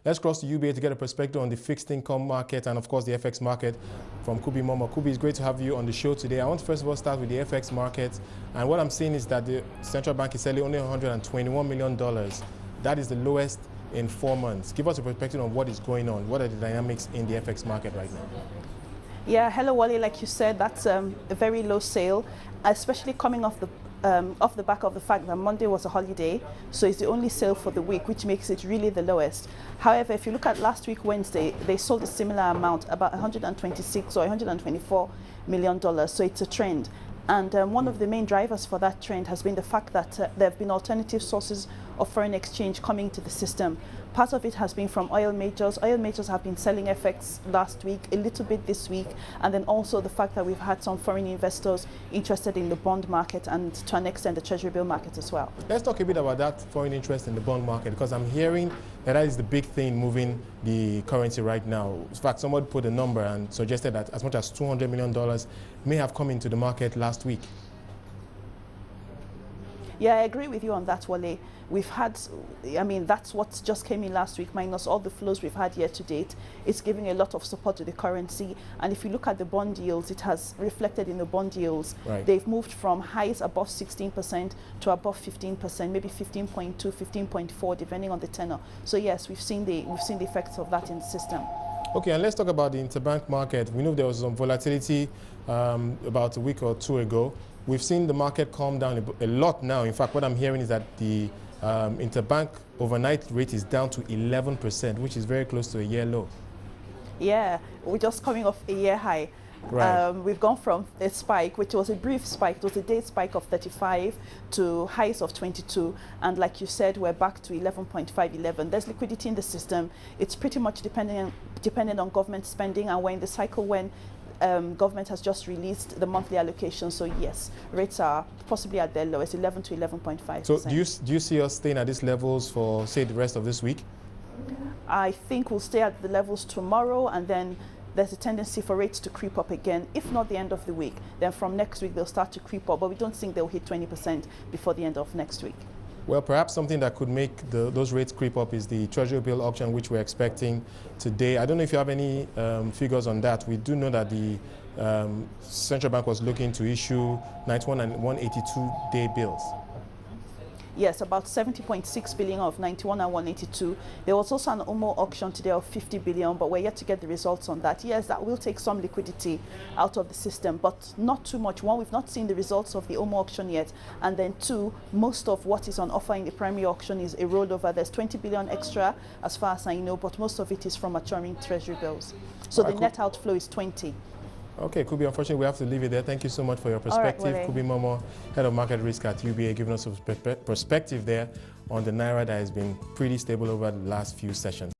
Let's cross to UBA to get a perspective on the fixed income market and, of course, the FX market from Kubi Momoh. Kubi, it's great to have you on the show today. I want to first of all start with the FX market. And what I'm seeing is that the central bank is selling only $121 million. That is the lowest in 4 months. Give us a perspective on what is going on. What are the dynamics in the FX market right now? Yeah, hello, Wole. Like you said, that's a very low sale, especially coming off the back of the fact that Monday was a holiday, so it's the only sale for the week, which makes it really the lowest. However, if you look at last week, Wednesday, they sold a similar amount, about 126 or 124 million dollars. So it's a trend. And one of the main drivers for that trend has been the fact that there have been alternative sources of foreign exchange coming to the system. Part of it has been from oil majors. Oil majors have been selling FX last week, a little bit this week, and then also the fact that we've had some foreign investors interested in the bond market and to an extent the treasury bill market as well. Let's talk a bit about that foreign interest in the bond market, because I'm hearing that is the big thing moving the currency right now. In fact, someone put a number and suggested that as much as $200 million may have come into the market last week. Yeah, I agree with you on that, Wole. We've had, that's what just came in last week, minus all the flows we've had year to date. It's giving a lot of support to the currency. And if you look at the bond yields, it has reflected in the bond yields. Right. They've moved from highs above 16% to above 15%, maybe 15.2, 15.4, depending on the tenor. So yes, we've seen the effects of that in the system. Okay, and let's talk about the interbank market. We know there was some volatility about a week or two ago. We've seen the market calm down a lot now. In fact, what I'm hearing is that the interbank overnight rate is down to 11%, which is very close to a year low. Yeah, we're just coming off a year high. Right. We've gone from a spike, which was a brief spike, it was a day spike of 35 to highs of 22. And like you said, we're back to 11.511. There's liquidity in the system. It's pretty much dependent on government spending, and we're in the cycle when government has just released the monthly allocation. So yes, rates are possibly at their lowest, 11 to 11.5%. So do you see us staying at these levels for, say, the rest of this week? I think we'll stay at the levels tomorrow, and then there's a tendency for rates to creep up again, if not the end of the week. Then from next week, they'll start to creep up, but we don't think they'll hit 20% before the end of next week. Well, perhaps something that could make those rates creep up is the treasury bill auction, which we're expecting today. I don't know if you have any figures on that. We do know that the central bank was looking to issue 91 and 182-day bills. Yes, about 70.6 billion of 91 and 182. There was also an OMO auction today of 50 billion, but we're yet to get the results on that. Yes, that will take some liquidity out of the system, but not too much. One, we've not seen the results of the OMO auction yet. And then two, most of what is on offer in the primary auction is a rollover. There's 20 billion extra, as far as I know, but most of it is from maturing treasury bills. So the net outflow is 20. Okay, Kubi, unfortunately, we have to leave it there. Thank you so much for your perspective. Right, Kubi Momoh, Head of Market Risk at UBA, giving us a perspective there on the Naira that has been pretty stable over the last few sessions.